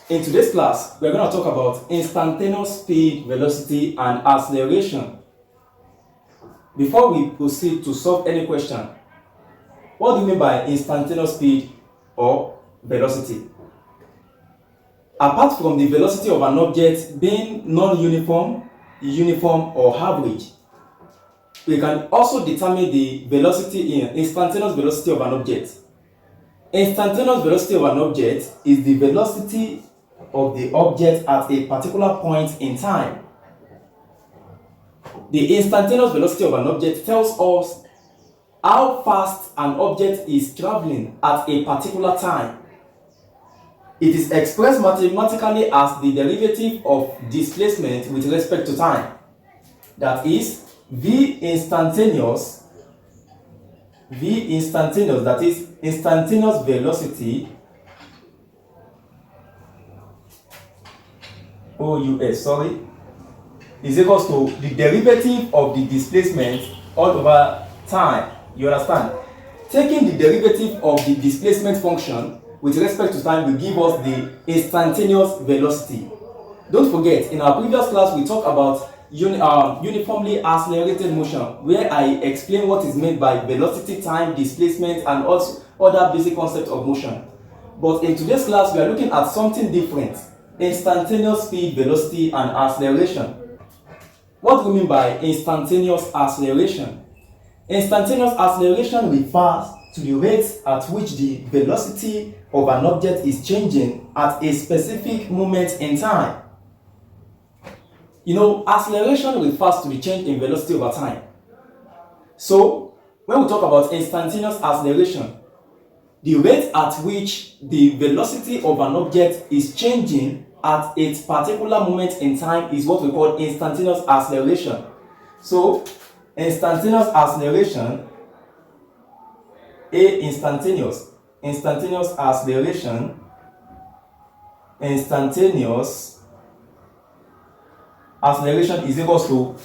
In today's class, we're going to talk about instantaneous speed, velocity, and acceleration. Before we proceed to solve any question, what do you mean by instantaneous speed or velocity? Apart from the velocity of an object being non-uniform, uniform, or average, we can also determine the velocity in instantaneous velocity of an object. Instantaneous velocity of an object is the velocity of the object at a particular point in time. The instantaneous velocity of an object tells us how fast an object is traveling at a particular time. It is expressed mathematically as the derivative of displacement with respect to time. That is, V instantaneous, that is instantaneous velocity, is equals to the derivative of the displacement all over time. You understand? Taking the derivative of the displacement function with respect to time will give us the instantaneous velocity. Don't forget, in our previous class we talked about uniformly accelerated motion, where I explain what is meant by velocity, time, displacement, and also other basic concepts of motion. But in today's class we are looking at something different: instantaneous speed, velocity, and acceleration. What do we mean by instantaneous acceleration? Instantaneous acceleration refers to the rate at which the velocity of an object is changing at a specific moment in time. Acceleration refers to the change in velocity over time. So, when we talk about instantaneous acceleration, the rate at which the velocity of an object is changing at its particular moment in time is what we call instantaneous acceleration. So, instantaneous acceleration, instantaneous acceleration is equal to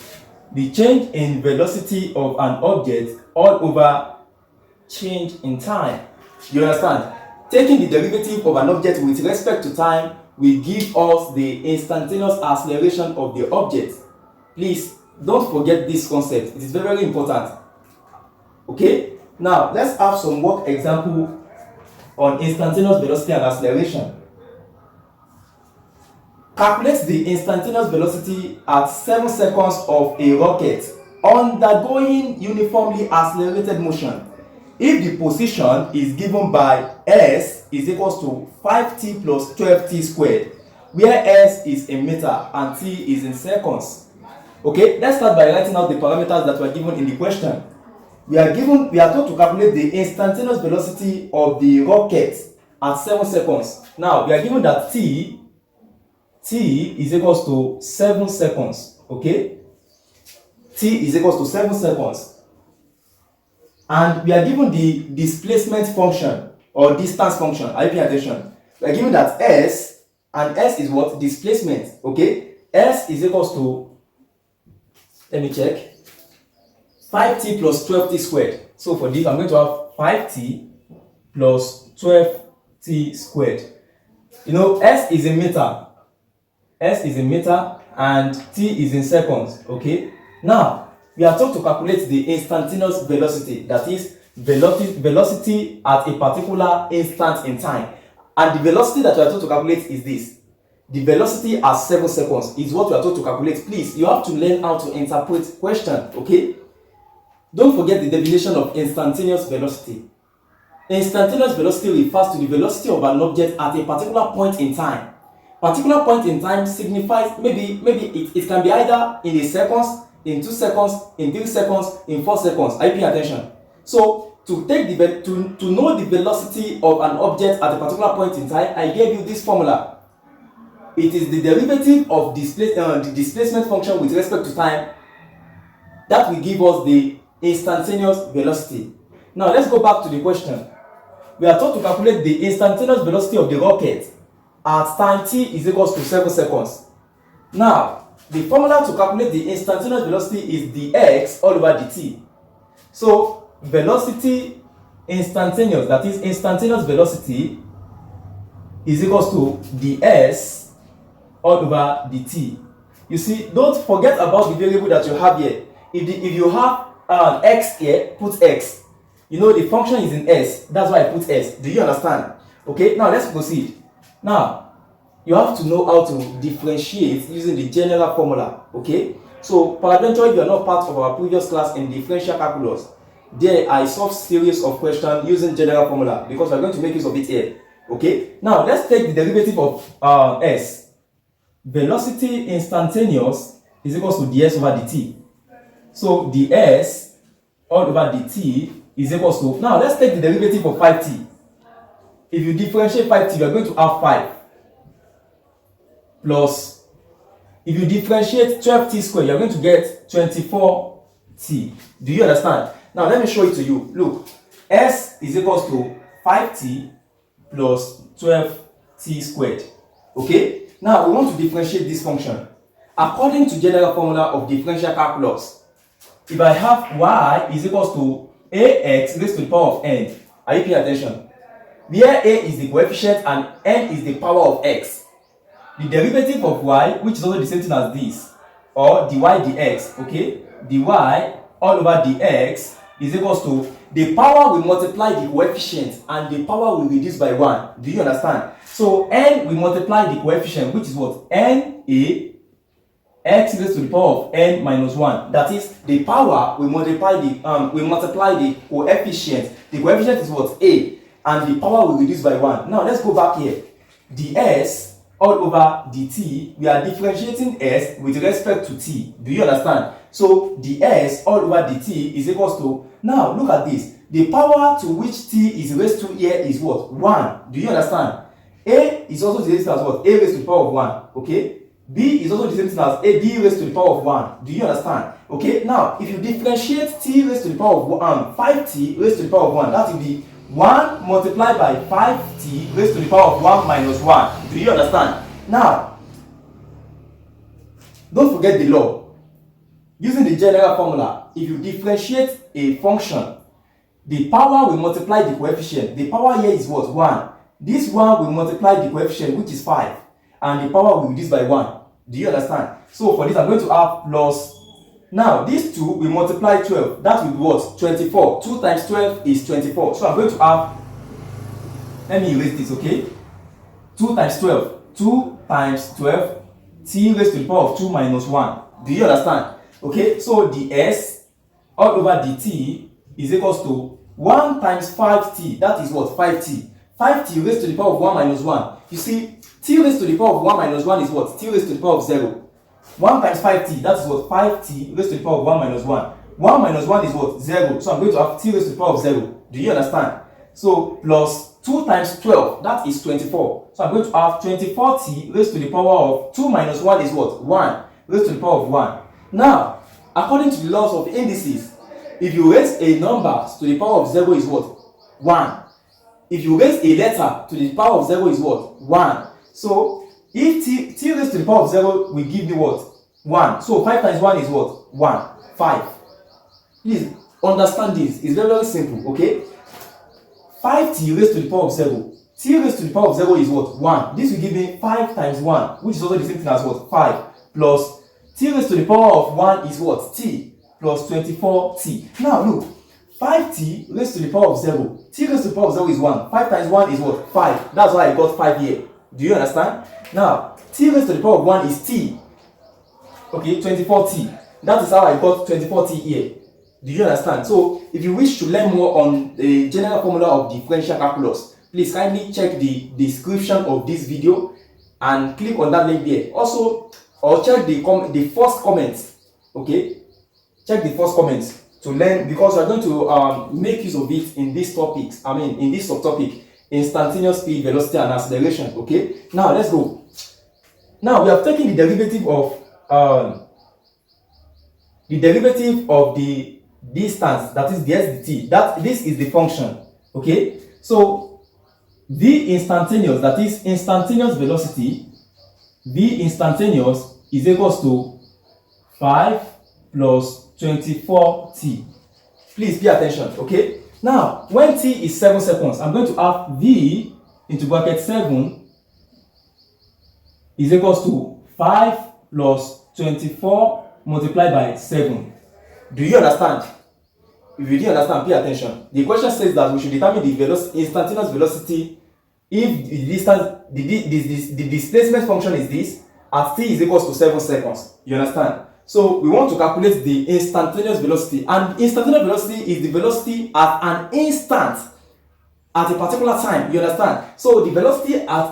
the change in velocity of an object all over change in time. You understand? Taking the derivative of an object with respect to time will give us the instantaneous acceleration of the object. Please don't forget this concept. It is very, very important. Okay? Now, let's have some work example on instantaneous velocity and acceleration. Calculate the instantaneous velocity at 7 seconds of a rocket undergoing uniformly accelerated motion if the position is given by s is equals to 5t plus 12t squared, where s is in meter and t is in seconds. Okay, let's start by writing out the parameters that were given in the question. We are told to calculate the instantaneous velocity of the rocket at 7 seconds. Now, we are given that t is equals to 7 seconds. Okay, t is equals to 7 seconds, and we are given the displacement function or distance function. Are you paying attention? We are given that s, and s is what? Displacement. Okay, s is equals to, let me check, 5t plus 12t squared. So for this, I'm going to have 5t plus 12t squared. S is in meter. S is in meter and t is in seconds. Okay. Now, we are told to calculate the instantaneous velocity, that is velocity at a particular instant in time. And the velocity that we are told to calculate is this. The velocity at 7 seconds is what we are told to calculate. Please, you have to learn how to interpret question. Okay. Don't forget the definition of instantaneous velocity. Instantaneous velocity refers to the velocity of an object at a particular point in time. Particular point in time signifies maybe it can be either in a seconds, in 2 seconds, in 3 seconds, in 4 seconds. Are you paying attention? So to know the velocity of an object at a particular point in time, I gave you this formula. It is the derivative of the displacement function with respect to time that will give us the instantaneous velocity. Now let's go back to the question. We are told to calculate the instantaneous velocity of the rocket at time t is equals to 7 seconds. Now, the formula to calculate the instantaneous velocity is dx all over dt. So, velocity instantaneous, that is instantaneous velocity is equals to ds all over dt. You see, don't forget about the variable that you have here. If you have x here, put x. You know the function is in s, that's why I put s. Do you understand? Okay, now let's proceed. Now you have to know how to differentiate using the general formula. Okay, so peradventure, if you are not part of our previous class in differential calculus, there I solved series of questions using general formula because we are going to make use of it here. Okay, now let's take the derivative of s. Velocity instantaneous is equals to ds over dt. So ds all over dt is equals to, now let's take the derivative of 5t. If you differentiate 5t, you are going to have 5 plus, if you differentiate 12t squared, you are going to get 24t. Do you understand? Now let me show it to you. Look, s is equals to 5t plus 12t squared. Okay, now we want to differentiate this function according to general formula of differential calculus. If I have y is equals to ax raised to the power of n, are you paying attention? Where a is the coefficient and n is the power of x, the derivative of y, which is also the same thing as this, or dy dx, okay, dy all over dx is equals to the power will multiply the coefficient and the power will reduce by 1. Do you understand? So n will multiply the coefficient, which is what? N a x raised to the power of n minus 1. That is, the power will multiply the coefficient. The coefficient is what? A, and the power will reduce by 1. Now let's go back here. ds all over dt, we are differentiating s with respect to t. Do you understand? So ds all over dt is equals to, now look at this, the power to which t is raised to here is what? 1. Do you understand? A is also the same thing as what? A raised to the power of 1. Okay, b is also the same thing as a b raised to the power of 1. Do you understand? Okay, now if you differentiate t raised to the power of 5t raised to the power of 1, that will be 1 multiplied by 5t raised to the power of 1 minus 1. Do you understand? Now, don't forget the law. Using the general formula, if you differentiate a function, the power will multiply the coefficient. The power here is what? 1. This 1 will multiply the coefficient, which is 5. And the power will reduce by 1. Do you understand? So for this, I'm going to have plus. Now, these 2 will multiply 12. That will be what? 24. 2 times 12 is 24. So I'm going to have, let me erase this, okay? 2 times 12. 2 times 12, t raised to the power of 2 minus 1. Do you understand? Okay, so ds all over dt is equals to 1 times 5t. That is what? 5t. 5t raised to the power of 1 minus 1. You see, t raised to the power of 1 minus 1 is what? T raised to the power of 0. 1 times 5t, that is what? 5t raised to the power of 1 minus 1. 1 minus 1 is what? 0. So I'm going to have t raised to the power of 0. Do you understand? So plus 2 times 12, that is 24. So I'm going to have 24t raised to the power of 2 minus 1 is what? 1 raised to the power of 1. Now, according to the laws of indices, if you raise a number to the power of 0 is what? 1. If you raise a letter to the power of 0 is what? 1. So, if t raised to the power of 0 will give me what? 1. So, 5 times 1 is what? 1. 5. Please understand this. It's very, very simple, okay? 5t raised to the power of 0. T raised to the power of 0 is what? 1. This will give me 5 times 1, which is also the same thing as what? 5. Plus t raised to the power of 1 is what? T plus 24t. Now look, 5t raised to the power of 0. T raised to the power of 0 is 1. 5 times 1 is what? 5. That's why I got 5 here. Do you understand? Now, t raised to the power of 1 is t. Okay, 24t. That is how I got 24t here. Do you understand? So, if you wish to learn more on the general formula of differential calculus, please kindly check the description of this video and click on that link there. Also, or check the first comments. Okay, check the first comments to learn, because we're going to make use of it in these topics. I mean, in this subtopic, instantaneous speed, velocity, and acceleration. Okay, now let's go. Now we have taken the derivative of the distance, that is the sdt. That this is the function. Okay, so v instantaneous, that is instantaneous velocity, v instantaneous is equals to 5 plus 24t. Please pay attention, okay? Now, when t is 7 seconds, I'm going to have v into bracket 7 is equals to 5 plus 24 multiplied by 7. Do you understand? If you didn't understand, pay attention. The question says that we should determine the instantaneous velocity if the displacement function is this at t is equals to 7 seconds. You understand? So we want to calculate the instantaneous velocity, and instantaneous velocity is the velocity at an instant at a particular time. You understand? So the velocity at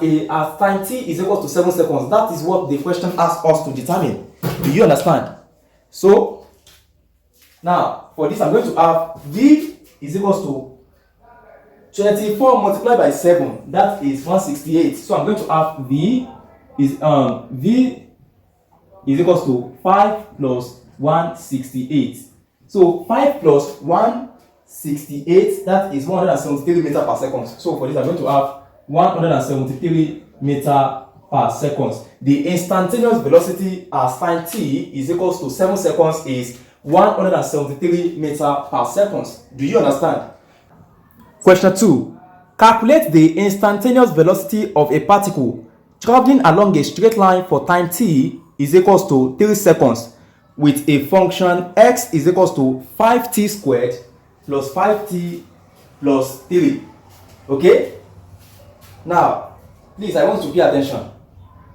time t is equal to 7 seconds. That is what the question asks us to determine. Do you understand? So now for this, I'm going to have v is equals to 24 multiplied by 7. That is 168. So I'm going to have v is equals to 5 plus 168. So 5 plus 168, that is 173 meters per second. So for this, I'm going to have 173 meters per second. The instantaneous velocity at time t is equals to 7 seconds is 173 meters per second. Do you understand? Question 2. Calculate the instantaneous velocity of a particle traveling along a straight line for time t is equals to 3 seconds with a function x is equals to 5t squared plus 5t plus 3. Okay? Now, please, I want you to pay attention.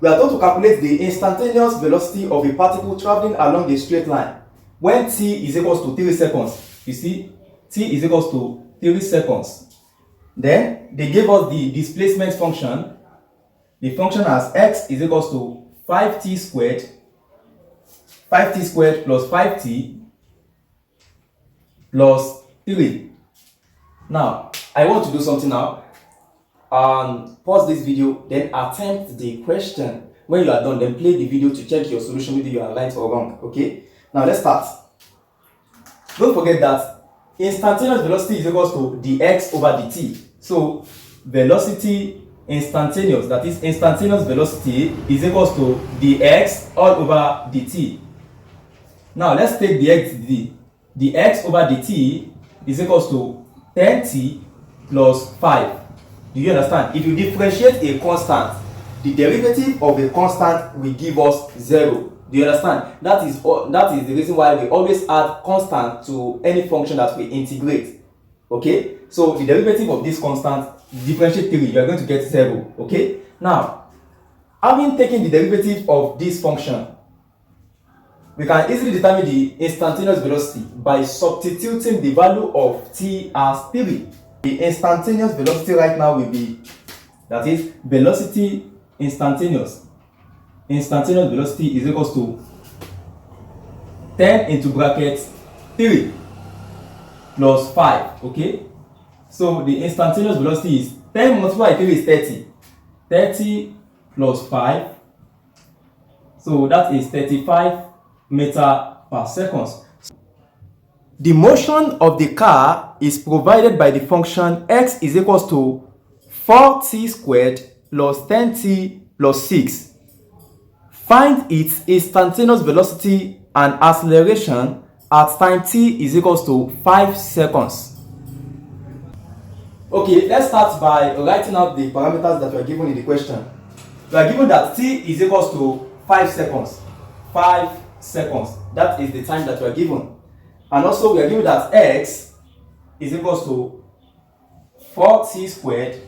We are going to calculate the instantaneous velocity of a particle traveling along a straight line when t is equals to 3 seconds. You see, t is equals to 3 seconds. Then they gave us the displacement function. The function as x is equals to 5t squared plus 5t plus 3. Now, I want to do something now. Pause this video, then attempt the question. When you are done, then play the video to check your solution, whether you are right or wrong. Okay? Now, let's start. Don't forget that instantaneous velocity is equals to dx over dt. So, velocity instantaneous, that is instantaneous velocity, is equals to dx all over dt. Now let's take dx over dt is equals to 10t plus 5. Do you understand? If you differentiate a constant, the derivative of a constant will give us 0. Do you understand? That is the reason why we always add constant to any function that we integrate. Okay? So the derivative of this constant, differentiate 3, you are going to get 0. Okay? Now, having taken the derivative of this function, we can easily determine the instantaneous velocity by substituting the value of t as 3. The instantaneous velocity right now will be, that is, velocity instantaneous. Instantaneous velocity is equals to 10 into bracket 3 plus 5. Okay? So the instantaneous velocity is 10 multiplied by 3 is 30. 30 plus 5. So that is 35 meters per second. The motion of the car is provided by the function x is equals to 4t squared plus 10t plus 6. Find its instantaneous velocity and acceleration at time t is equals to 5 seconds. Okay, let's start by writing out the parameters that were given in the question. We are given that t is equals to 5 seconds. 5 seconds. That is the time that we are given. And also we are given that x is equals to 4t squared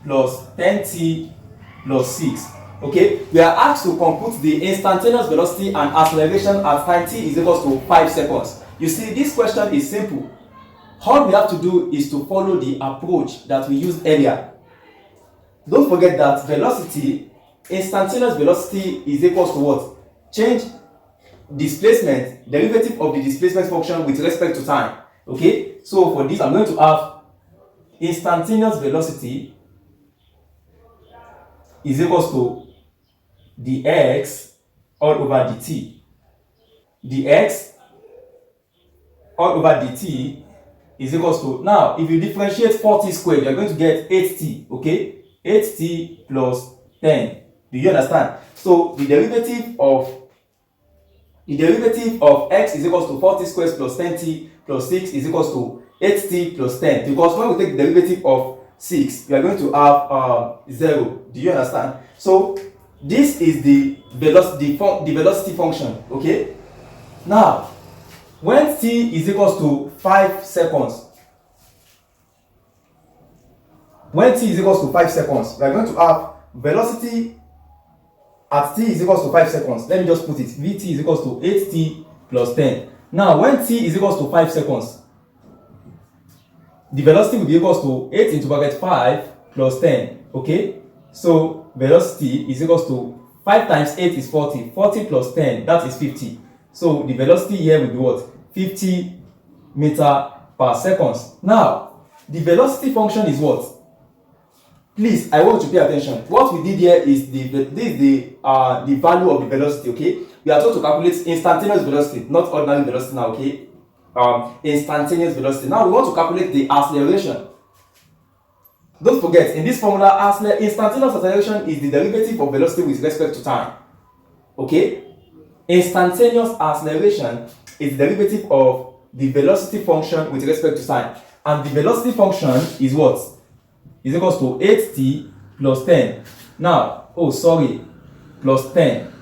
plus 10t plus 6. Okay, we are asked to compute the instantaneous velocity and acceleration at time t is equals to 5 seconds. You see, this question is simple. All we have to do is to follow the approach that we used earlier. Don't forget that velocity, instantaneous velocity is equals to what? Change displacement, derivative of the displacement function with respect to time. Okay, so for this I'm going to have instantaneous velocity is equals to dx all over dt. Dx all over dt is equals to, now if you differentiate 4t squared, you are going to get 8t. Okay, 8t plus 10. Do you understand? So the derivative of x is equals to 4t squared plus 10t plus 6 is equals to 8t plus 10. Because when we take the derivative of 6, we are going to have 0. Do you understand? So This is the velocity function. Okay. Now, when t is equals to 5 seconds, we are going to have velocity at t is equals to 5 seconds. Let me just put it. Vt is equals to 8t plus 10. Now, when t is equals to 5 seconds, the velocity will be equals to 8 into bracket 5 plus 10. Okay? So, velocity is equals to 5 times 8 is 40. 40 plus 10, that is 50. So, the velocity here will be what? 50 meter per second. Now, the velocity function is what? Please, I want you to pay attention. What we did here is the value of the velocity. Okay, we are told to calculate instantaneous velocity, not ordinary velocity now. Okay, instantaneous velocity. Now we want to calculate the acceleration. Don't forget, in this formula, instantaneous acceleration is the derivative of velocity with respect to time. Okay, instantaneous acceleration is the derivative of the velocity function with respect to time, and the velocity function is what? Is equals to 8t plus 10. Now, plus 10.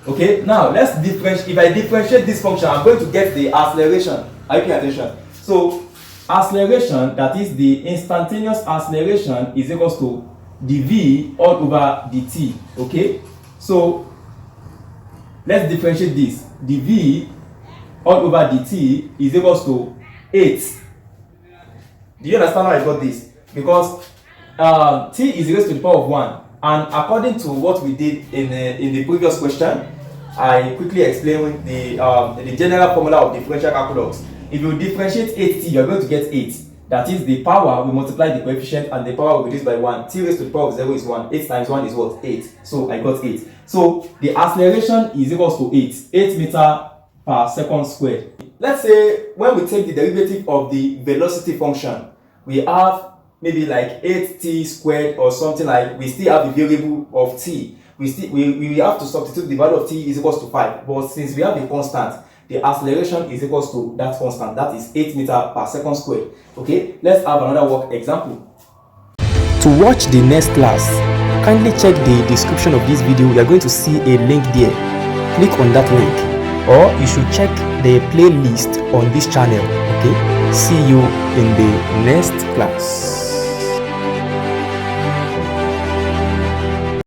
Okay, now let's differentiate. If I differentiate this function, I'm going to get the acceleration. Are you paying attention? So, acceleration, that is the instantaneous acceleration, is equals to dv all over dt. Okay, so let's differentiate this. dv all over dt is equals to 8. Do you understand how I got this? Because t is raised to the power of 1, and according to what we did in the previous question, I quickly explained the general formula of differential calculus. If you differentiate 8t, you are going to get 8. That is, the power will multiply the coefficient and the power will reduce by 1. T raised to the power of 0 is 1. 8 times 1 is what? 8. So I got 8. So the acceleration is equals to 8 meter per second squared. Let's say when we take the derivative of the velocity function, we have maybe like 8t squared or something, like we still have a variable of t. We have to substitute the value of t is equals to 5. But since we have a constant, the acceleration is equals to that constant. That is 8 meter per second squared. Okay, let's have another work example. To watch the next class, kindly check the description of this video. You are going to see a link there. Click on that link, or you should check the playlist on this channel. Okay, see you in the next class.